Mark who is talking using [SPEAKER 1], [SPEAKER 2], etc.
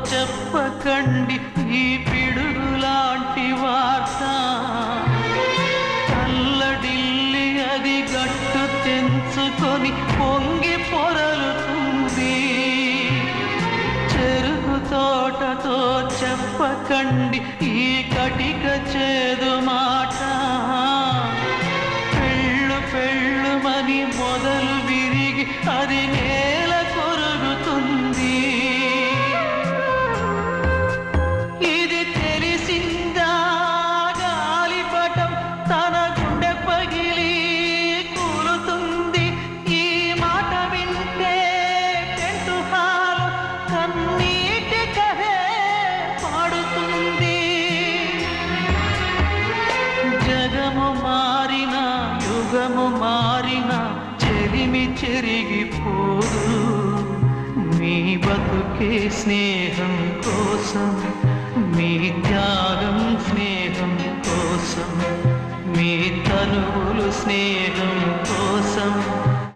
[SPEAKER 1] చెప్పకండి ఈ పిడుగులాంటి వార్త. చల్లడిల్లి అది గట్టు తెంచుకొని పొంగి పొరలుతుంది. చెరుకు తోటతో చెప్పకండి ఈ కటిక చేదు మాట. పెళ్ళుమని మొదలు విరిగి అది నేల కొరుగుతుంది. ఇది తెలిసిందా గాలిపటం తన గుండె పగిలి కూలుతుంది. ఈ మాట వింటే టెంటు హాలు కన్నీటి కహే పాడుతుంది. జగము మారిన యుగము మారిన చెలిమి చెరిగిపోదు. మీ బతుకే స్నేహం కోసం, మీ త్యాగం స్నేహం కోసం, మీ తనువులు స్నేహం కోసం.